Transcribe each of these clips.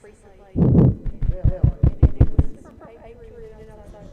recently. And it was from paper, and I was like,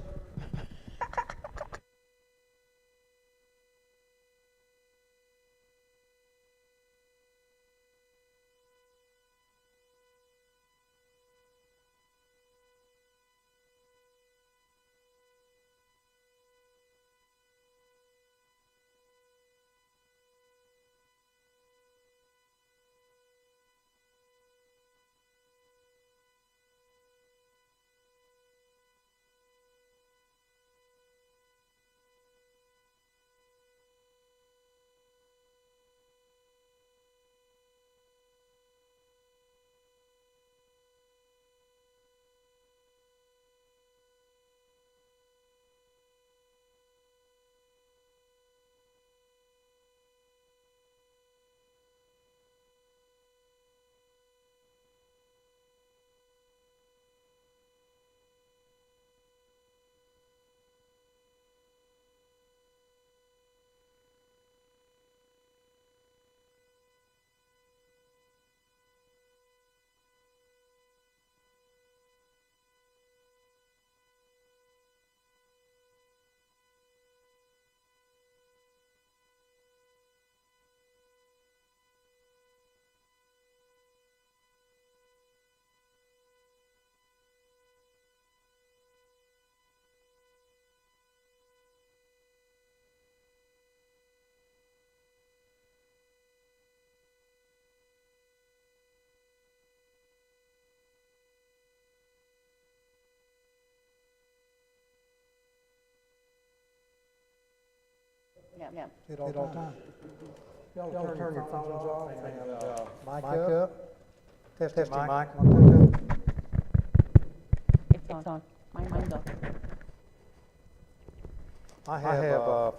Yeah. It all time. Y'all turn your phones off and mic up. Testing mic. 1, 2, 2. It's on. Mine's off. I have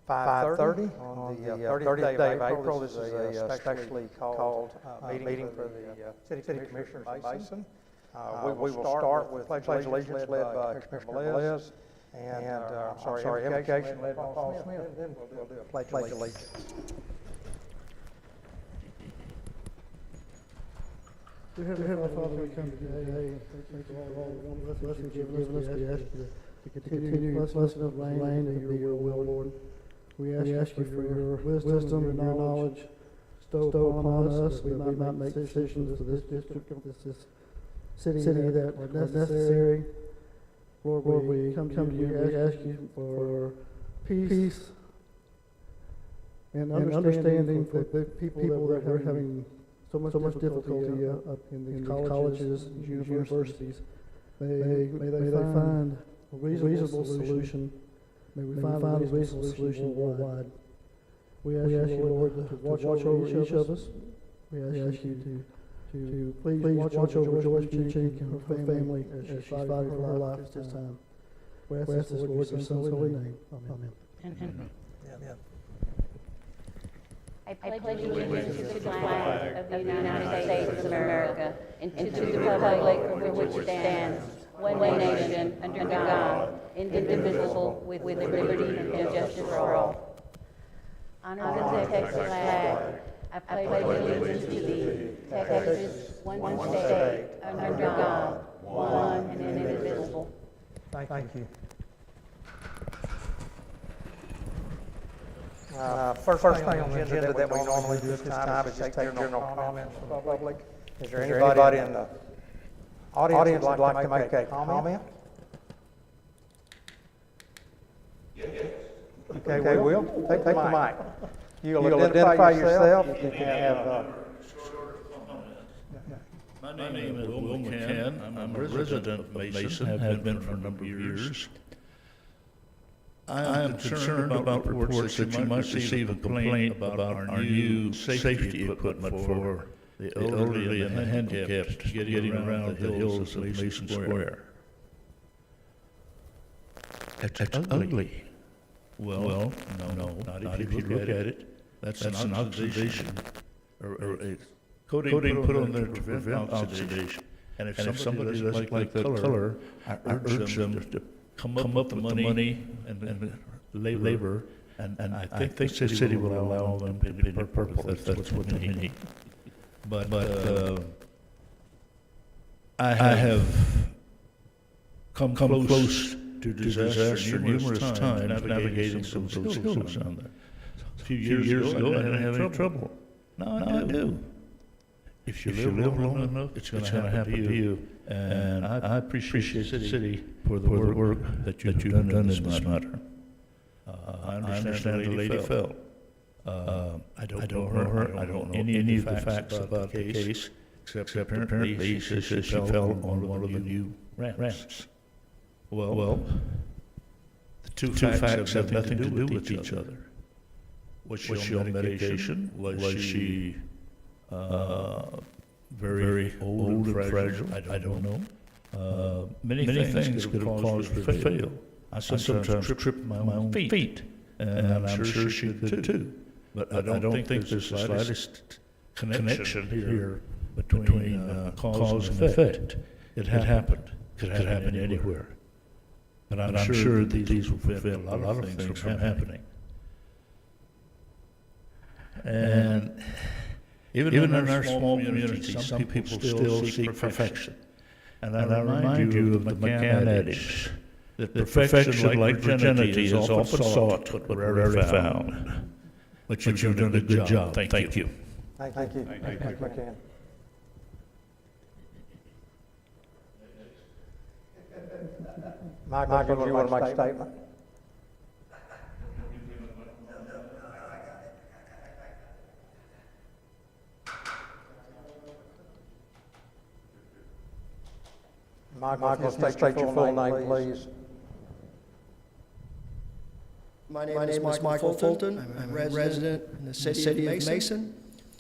5:30 on the 30th day of April. This is a specially called meeting for the City Commissioners of Mason. We will start with Pledge of Allegiance led by Commissioner Velez, and invocation led by Paul Smith. Then we'll do a Pledge of Allegiance. Dear Heavenly Father, we come today and thank you for all the wonderful blessings you've given us. We ask you to continue your blessing of the land and to be your will, Lord. We ask you for your wisdom and your knowledge stow upon us, that we might make decisions for this district, this city that are necessary. Lord, we come to you, we ask you for peace and understanding for the people that we're having so much difficulty up in these colleges and universities. May they find a reasonable solution. May we find a reasonable solution worldwide. We ask you, Lord, to watch over each of us. We ask you to please watch over Joyce Buchink and her family as she's fighting for her life at this time. We ask this, Lord, in your Son's holy name. Amen. Yeah. I pledge allegiance to the flag of the United States of America and to the republic for which it stands, one nation, under God, indivisible, with liberty and justice for all. Honor the Texas flag. I pledge allegiance to thee, Texas, one state, under God, one and indivisible. Thank you. First thing on the agenda that we normally do this time is just take general comments from the public. Is there anybody in the audience who'd like to make a comment? Okay, Will, take the mic. You'll identify yourself. You can have. My name is Will McCann. I'm a resident of Mason, have been for a number of years. I am concerned about reports that you might receive a complaint about our new safety equipment for the elderly and the handicapped getting around the hills of Mason Square. That's ugly. Well, no, not if you look at it. That's an oxidation, or a coating put on there to prevent oxidation. And if somebody doesn't like that color, I urge them to come up with the money and labor, and I think the city will allow them to paint it purple if that's what they need. But I have come close to disaster numerous times navigating some hills down there. A few years ago, I didn't have any trouble. Now I do. If you live long enough, it's going to happen to you. And I appreciate the city for the work that you've done in this matter. I understand the lady fell. I don't know her. I don't know any of the facts about the case, except apparently she says she fell on one of the new ramps. Well, the two facts have nothing to do with each other. Was she on medication? Was she very old and fragile? I don't know. Many things could have caused her to fail. I sometimes trip my own feet, and I'm sure she could too. But I don't think there's the slightest connection here between cause and effect. It happened. Could happen anywhere. But I'm sure that these will prevent a lot of things from happening. And even in our small community, some people still seek perfection. And I remind you of the McCann adage that perfection, like virginity, is often sought but rarely found. But you've done a good job. Thank you. Thank you. Thank you, McCann. Michael, do you want to make a statement? Michael, state your full name, please. My name is Michael Fulton. I'm a resident in the city of Mason.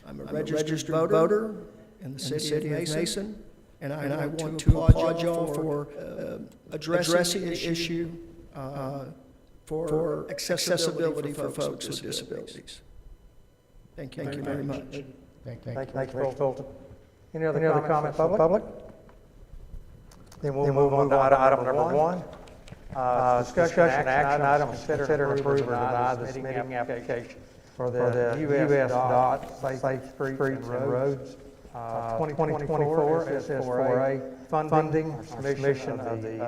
I'm a registered voter in the city of Mason. And I want to applaud y'all for addressing the issue for accessibility for folks with disabilities. Thank you very much. Thank you, Mr. Fulton. Any other comments from the public? Then we'll move on to item number one. Discussion and action item, consider and approve or deny this meeting application for the US DOT Safe Streets and Roads 2024 SS4A funding or submission of the,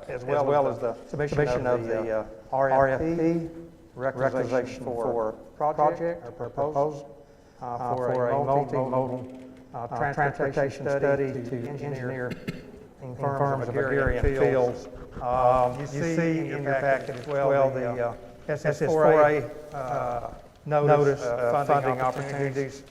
as well as the submission of the RFP, requisition for project or proposal for a multimodal transportation study to engineer in terms of agrarian fields. You see in your packet as well the SS4A notice of funding opportunities.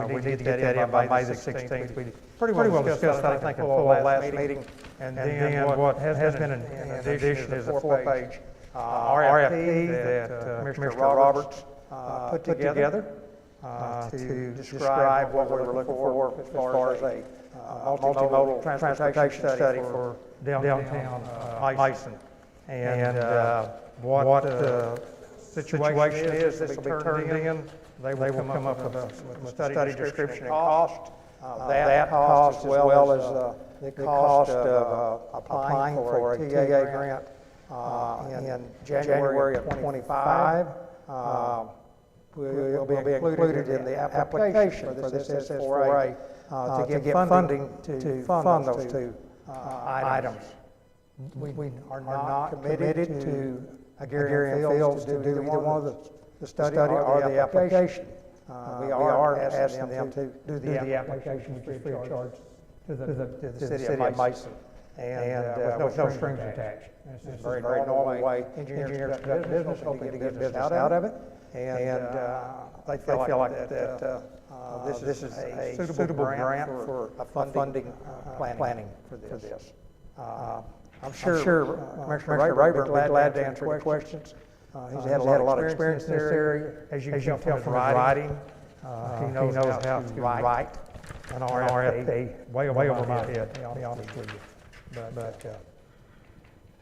We need to get that in by May the 16th. We pretty well discussed that, I think, in full last meeting. And then what has been an addition is a four-page RFP that Commissioner Roberts put together to describe what we're looking for as far as a multimodal transportation study for downtown Mason. And what the situation is, this will be turned in. They will come up with a study description and cost. That cost, as well as the cost of applying for a TA grant in January of 25, will be included in the application for this SS4A to get funding to fund those two items. We are not committed to agrarian fields to do either one of the study or the application. We are asking them to do the application, which is free of charge to the city of Mason, and with no strings attached. It's a very normal way engineers conduct business, hoping to get business out of it, and they feel like that this is a suitable grant for funding planning for this. I'm sure Commissioner Rayburn will be glad to answer any questions. He's had a lot of experience in this area. As you can tell from his writing, he knows how to write an RFP way over my head, to be honest with you. But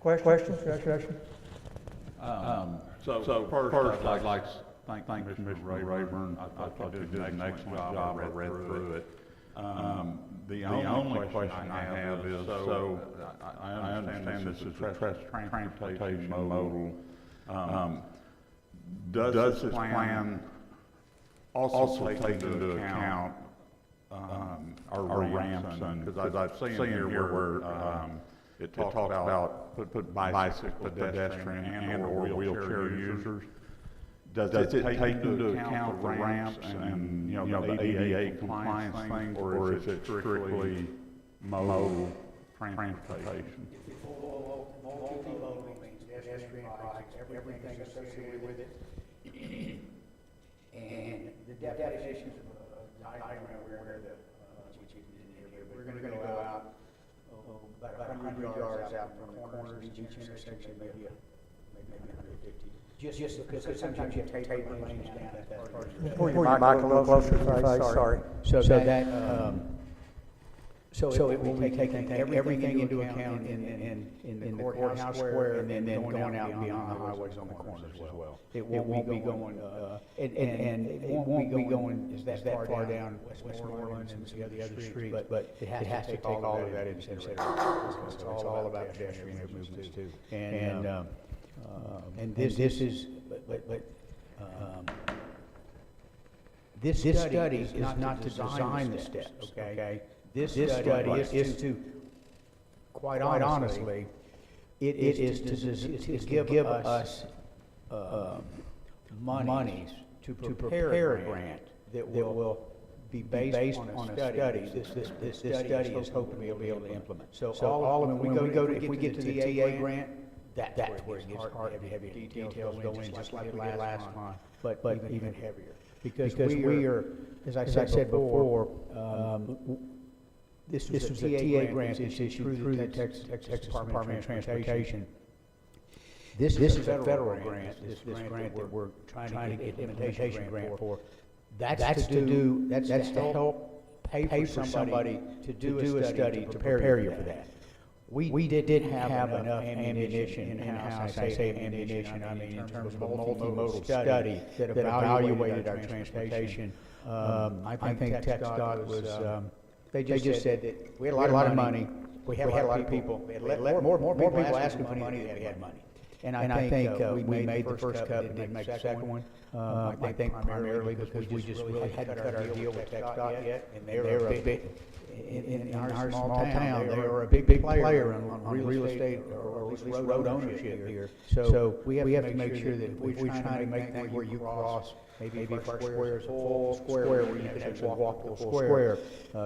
questions, discussion? So first, I'd like to thank Commissioner Rayburn. I thought you did an excellent job. I read through it. The only question I have is, so I understand this is a transportation modal. Does this plan also take into account our ramps, and, because I've seen here where, it talks about put bicycle, pedestrian, and/or wheelchair users. Does it take into account the ramps and, the ADA compliance thing, or is it strictly mobile transportation? Multimodal means pedestrian, bikes, everything associated with it. And the definitions of diagram where the, which is in here, we're gonna go out, about 100 yards out from the corners of each intersection, maybe 150. Just because sometimes you have to take lanes down that part. Pull your mic a little closer to your face, sorry. So that, so it will be taking everything into account in the courthouse square, and then going out beyond the highways on the corners as well. It won't be going, and it won't be going that far down Westmoreland and the other street, but it has to take all of that into consideration. It's all about pedestrian movements too. And this is, this study is not to design the steps, okay? This study is to, quite honestly, it is to give us monies to prepare a grant that will be based on a study. This study is hoping to be able to implement. So when we get to the TA grant, that's where it gets hard, heavy details go in, just like we did last time, but even heavier. Because we are, as I said before, this was a TA grant that's issued through the Texas Department of Transportation. This is a federal grant, this grant that we're trying to get implementation grant for. That's to help pay for somebody to do a study to prepare you for that. We didn't have enough ammunition in-house. I say ammunition, I mean in terms of a multimodal study that evaluated our transportation. I think TxDOT was, they just said that we had a lot of money, we had a lot of people, we had more people asking for money than we had money. And I think we made the first cut, we didn't make the second one. I think primarily because we just really hadn't cut our deal with TxDOT yet, and they're a big, in our small town, they are a big player on real estate or at least road ownership here. So we have to make sure that if we're trying to make things where you cross, maybe if our square is a full square where you can actually walk the full square,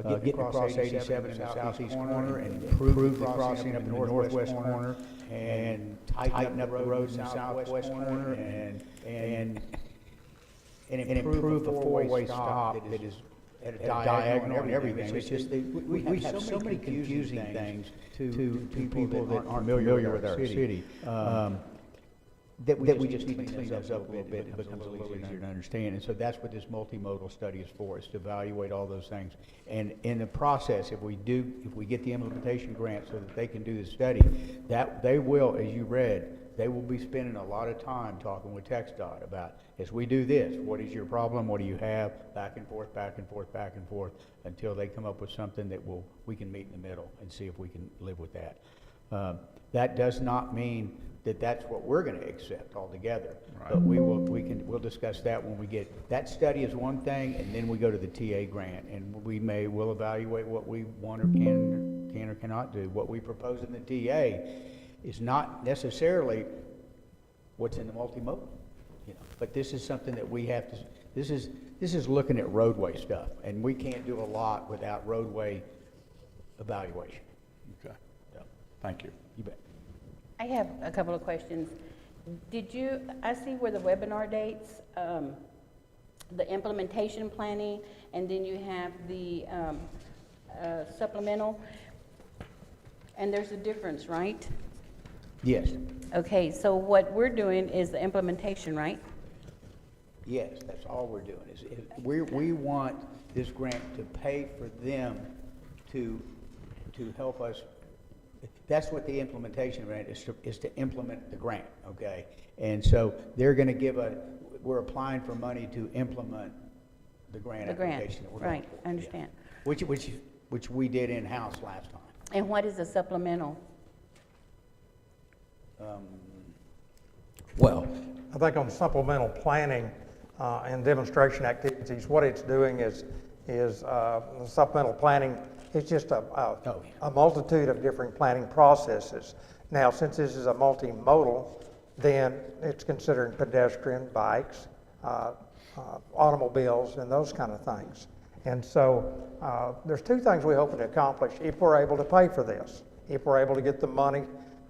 getting across 87 in the southeast corner and improve the crossing up in the northwest corner and tighten up the roads in the southwest corner and improve the four-way stop that is at a diagonal and everything. It's just, we have so many confusing things to people that aren't familiar with our city, that we just need to clean those up a little bit. It becomes a little easier to understand. And so that's what this multimodal study is for, is to evaluate all those things. And in the process, if we get the implementation grant so that they can do the study, that they will, as you read, they will be spending a lot of time talking with TxDOT about, as we do this, what is your problem, what do you have, back and forth, back and forth, back and forth, until they come up with something that we can meet in the middle and see if we can live with that. That does not mean that that's what we're going to accept altogether, right. But we'll discuss that when we get, that study is one thing, and then we go to the TA grant, and we'll evaluate what we want or can or cannot do. What we propose in the TA is not necessarily what's in the multimodal, but this is something that we have to, this is looking at roadway stuff, and we can't do a lot without roadway evaluation. Okay. So, thank you. You bet. I have a couple of questions. I see where the webinar dates, the implementation planning, and then you have the supplemental, and there's a difference, right? Yes. Okay, so what we're doing is the implementation, right? Yes, that's all we're doing. We want this grant to pay for them to help us. That's what the implementation grant is to implement the grant, okay? And so they're going to we're applying for money to implement the grant application that we're going right, for. I understand. Yeah. Which we did in-house last time. And what is a supplemental? Well, I think on supplemental planning and demonstration activities, what it's doing is is supplemental planning. It's just Oh, yeah. a multitude of different planning processes. Now, since this is a multimodal, then it's considering pedestrian, bikes, automobiles, and those kind of things. And so there's two things we hope to accomplish if we're able to pay for this. If we're able to get the money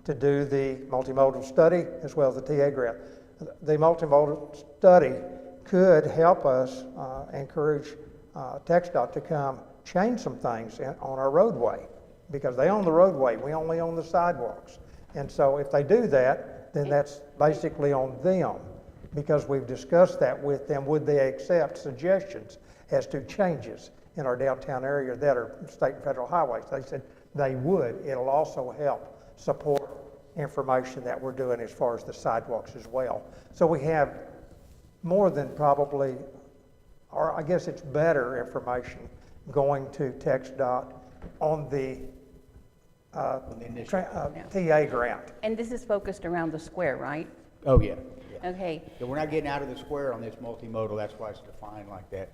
to do the multimodal study as well as the TA grant. The multimodal study could help us encourage TxDOT to come change some things on our roadway, because they own the roadway, we only own the sidewalks. And so if they do that, then that's basically on them, because we've discussed that with them. Would they accept suggestions as to changes in our downtown area that are state and federal highways? They said they would. It'll also help support information that we're doing as far as the sidewalks as well. So we have more than probably, or I guess it's better information going to TxDOT on the TA grant. And this is focused around the square, right? Oh, yeah. Okay. Yeah, we're not getting out of the square on this multimodal, that's why it's defined like that.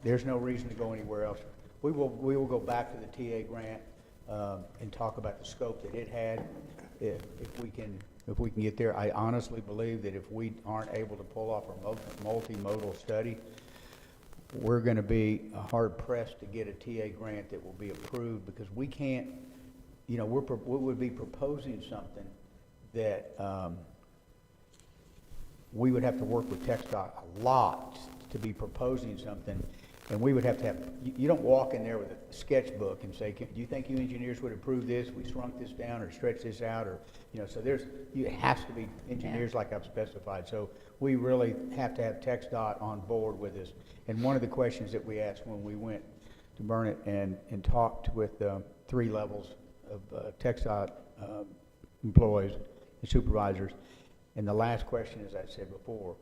There's no reason to go anywhere else. We will go back to the TA grant and talk about the scope that it had. If we can get there, I honestly believe that if we aren't able to pull off our multimodal study, we're going to be hard pressed to get a TA grant that will be approved, because we can't, we would be proposing something that we would have to work with TxDOT a lot to be proposing something, and we would have to have, you don't walk in there with a sketchbook and say, do you think you engineers would approve this? We shrunk this down or stretched this out, or, so it has to be engineers like I've specified. So we really have to have TxDOT on board with us. And one of the questions that we asked when we went to Burnett and talked with 3 levels of TxDOT employees and supervisors, and the last question, as I said before,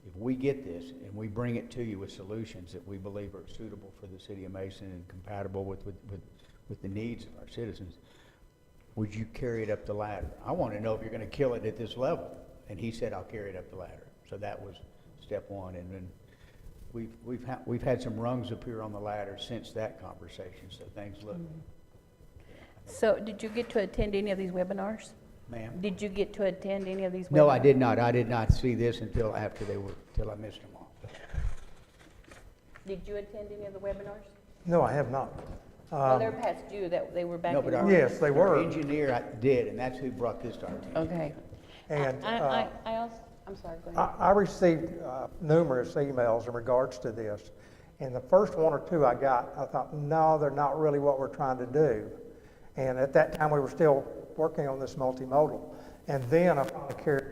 if we get this and we bring it to you with solutions that we believe are suitable for the city of Mason and compatible with the needs of our citizens, would you carry it up the ladder? I want to know if you're going to kill it at this level. And he said, I'll carry it up the ladder. So that was step one. And then we've had some rungs appear on the ladder since that conversation. So things look. So did you get to attend any of these webinars? Ma'am? Did you get to attend any of these webinars? No, I did not. I did not see this until I missed them all. Did you attend any of the webinars? No, I have not. Well, they're past due, that they were back No, in but March. Yes, they our were. engineer did, and that's who brought this to our attention. Okay. And I also, I'm sorry, go ahead. I received numerous emails in regards to this. And the first one or two I got, I thought, no, they're not really what we're trying to do. And at that time, we were still working on this multimodal. And then I finally carried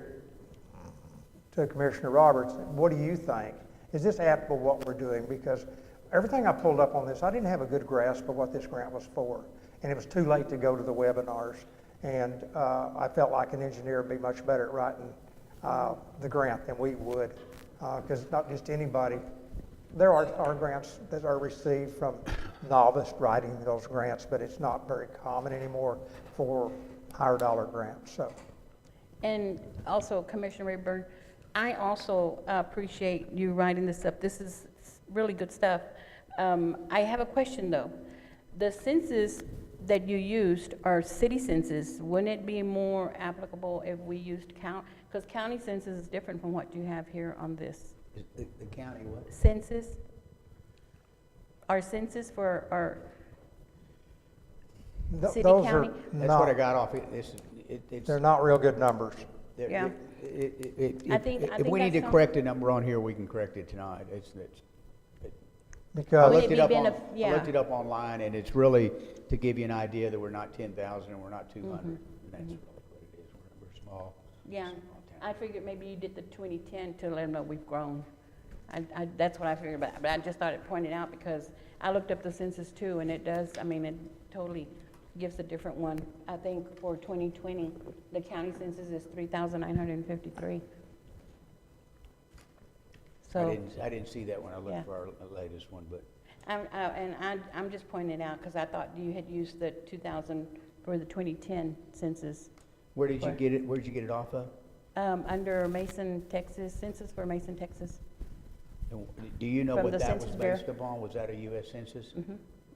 to Commissioner Roberts, what do you think? Is this applicable what we're doing? Because everything I pulled up on this, I didn't have a good grasp of what this grant was for. And it was too late to go to the webinars. And I felt like an engineer would be much better at writing the grant than we would. Because not just anybody, there are grants that are received from novice writing those grants, but it's not very common anymore for higher dollar grants. So. And also, Commissioner Rayburn, I also appreciate you writing this up. This is really good stuff. I have a question though. The census that you used are city census. Wouldn't it be more applicable if we used county? Because county census is different from what you have here on this. The county what? Census. Our census for our city, Those county? That's what I got off. They're not real good numbers. Yeah. I think If we need to that's correct a number on here, we can correct it tonight. I Because Would looked it it up be on, yeah. I looked it up online, and it's really to give you an idea that we're not 10,000 and we're not 200. And that's really what it is. We're small. Yeah, small town. I figured maybe you did the 2010 to let them know we've grown. That's what I figured, but I just thought it pointed out because I looked up the census too, and it does, it totally gives a different one. I think for 2020, the county census is 3,953. So, I didn't see that when I looked Yeah. for our latest one, but I'm just pointing it out because I thought you had used the 2,000 for the 2010 census. where did you get it? Where did you get it off of? Under Mason, Texas, census for Mason, Texas. Do you know From what the that was Census Bureau. based upon? Was that a US Census?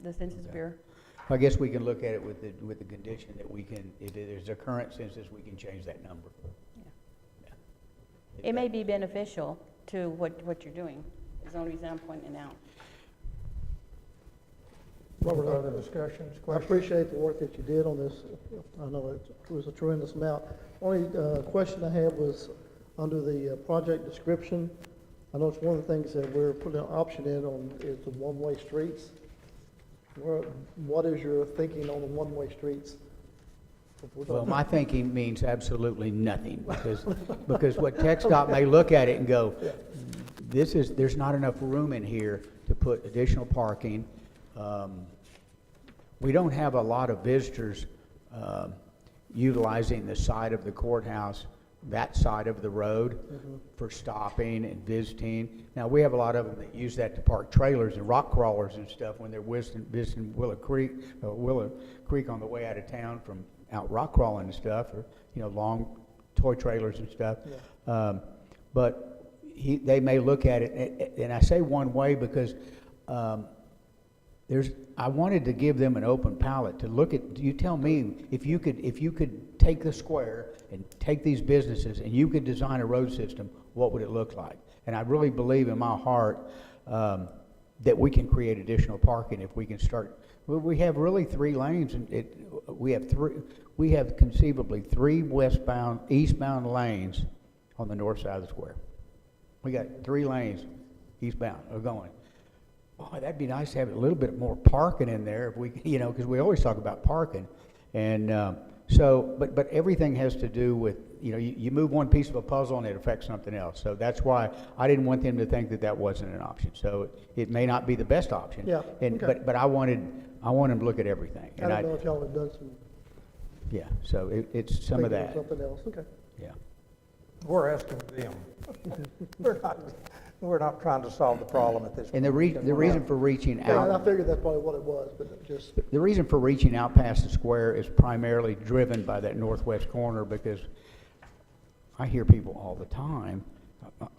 The Census Okay. Bureau. I guess we can look at it with the condition that we can, if there's a current census, we can change that number. It may be beneficial to what you're doing, is the only reason I'm pointing it out. Robert, other discussions, I questions? appreciate the work that you did on this. I know it was a tremendous amount. Only question I had was under the project description. I know it's one of the things that we're putting an option in on is the one-way streets. What is your thinking on the one-way streets? Well, my thinking means absolutely nothing, because what TxDOT may look at it and go, there's not enough room in here to put additional parking. We don't have a lot of visitors utilizing the side of the courthouse, that side of the road for stopping and visiting. Now, we have a lot of them that use that to park trailers and rock crawlers and stuff when they're visiting Willow Creek on the way out of town from out rock crawling and stuff, or, long toy trailers and stuff. But they may look at it, and I say one way because I wanted to give them an open palette to look at. You tell me if you could take the square and take these businesses and you could design a road system, what would it look like? And I really believe in my heart that we can create additional parking if we can start. Well, we have really 3 lanes, and we have conceivably 3 eastbound lanes on the north side of the square. We got 3 lanes eastbound are going. Oh, that'd be nice to have a little bit more parking in there if we, because we always talk about parking. And but everything has to do with, you move one piece of a puzzle and it affects something else. So that's why I didn't want them to think that wasn't an option. So it may not be the best option. Yeah. And, Okay. but I wanted them to look at everything. I don't know if y'all have done some. Yeah, so it's some of thinking that. Something else, okay. Yeah. We're asking them. We're not trying to solve the problem at this point. And the reason for reaching Yeah, out. I figured that's probably what it was, but just, The reason for reaching out past the square is primarily driven by that northwest corner, because I hear people all the time.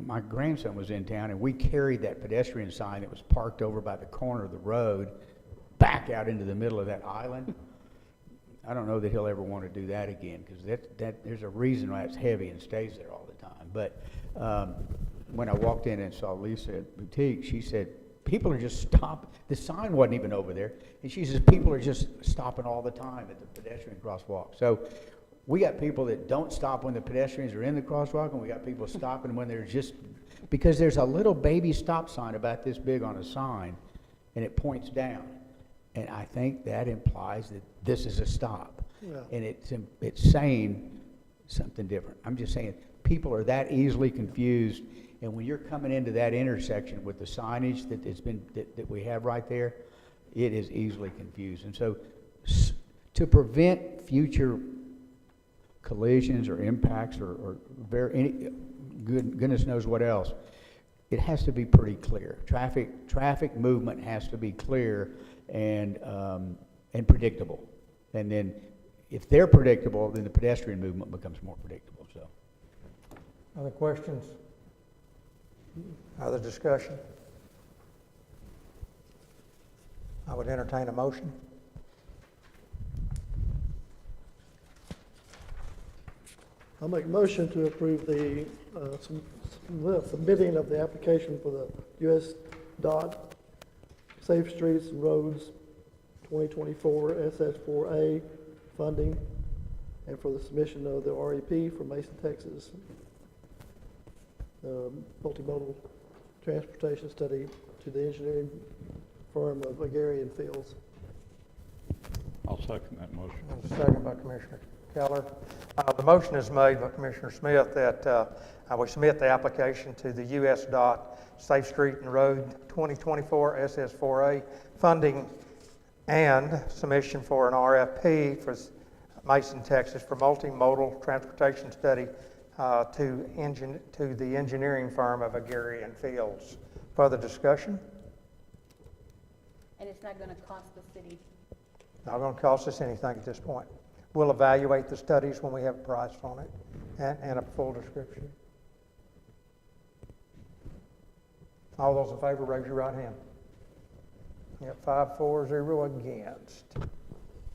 My grandson was in town, and we carried that pedestrian sign that was parked over by the corner of the road back out into the middle of that island. I don't know that he'll ever want to do that again, because there's a reason why it's heavy and stays there all the time. But when I walked in and saw Lisa at Boutique, she said, people are just stopping. The sign wasn't even over there. And she says, people are just stopping all the time at the pedestrian crosswalk. So we got people that don't stop when the pedestrians are in the crosswalk, and we got people stopping when they're just, because there's a little baby stop sign about this big on a sign, and it points down. And I think that implies that this is a stop. Yeah. And it's saying something different. I'm just saying, people are that easily confused. And when you're coming into that intersection with the signage that we have right there, it is easily confused. And so to prevent future collisions or impacts or goodness knows what else, it has to be pretty clear. Traffic movement has to be clear and predictable. And then if they're predictable, then the pedestrian movement becomes more predictable. So, Other questions? Other discussion? I would entertain a motion. I'll make a motion to approve the submitting of the application for the US DOT Safe Streets and Roads 2024 SS4A funding, and for the submission of the REP for Mason, Texas, multimodal transportation study to the engineering firm of Agarian Fields. I'll second that motion. And a second by Commissioner Keller. The motion is made by Commissioner Smith that we submit the application to the US DOT Safe Street and Road 2024 SS4A funding and submission for an RFP for Mason, Texas for multimodal transportation study to the engineering firm of Agarian Fields. Further discussion? And it's not going to cost the city. Not going to cost us anything at this point. We'll evaluate the studies when we have a price on it and a full description. All those in favor, raise your right hand. Yep, 5-4-0 against.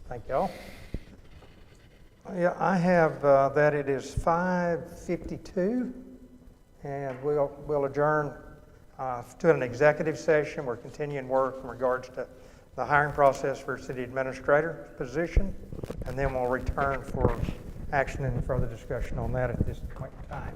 Thank y'all. Yeah, I have that it is 5:52, and we'll adjourn to an executive session. We're continuing work in regards to the hiring process for city administrator position, and then we'll return for action and further discussion on that at this point in time.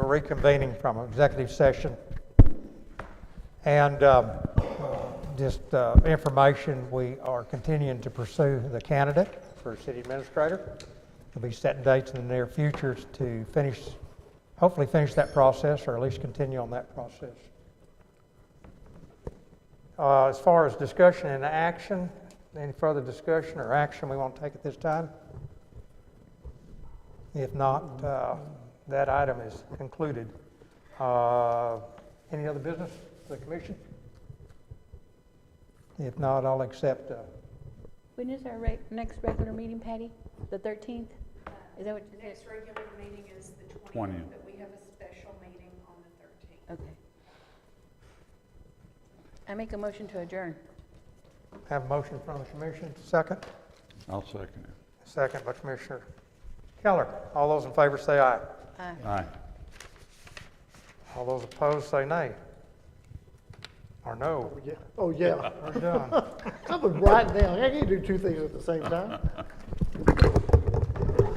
We're reconvening from executive session. And just information, we are continuing to pursue the candidate for city administrator. We'll be setting dates in the near future to hopefully finish that process, or at least continue on that process. As far as discussion and action, any further discussion or action we want to take at this time? If not, that item is concluded. Any other business for the commission? If not, I'll accept. When is our next regular meeting, Patty? The 13th? Is that what you said? Next regular meeting is the 20th. 20th, but we have a special meeting on the 13th. Okay. I make a motion to adjourn. Have a motion from the commission. Second. I'll second it. Second by Commissioner Keller. All those in favor say aye. Aye. Aye. All those opposed say nay. Or no. Oh, yeah. We're done. I was writing down, I can't do two things at the same time.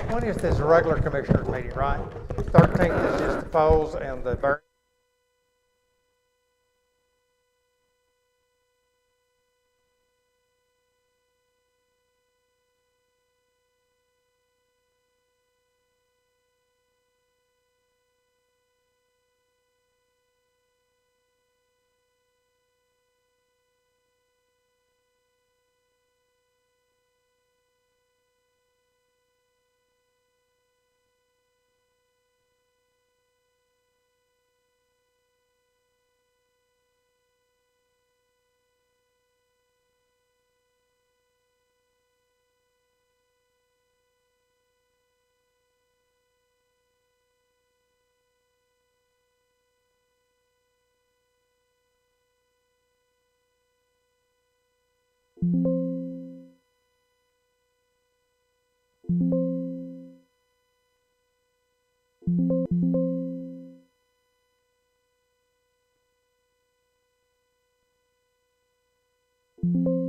20th is a regular commissioners meeting, right? 13th is just the polls and the Thank you.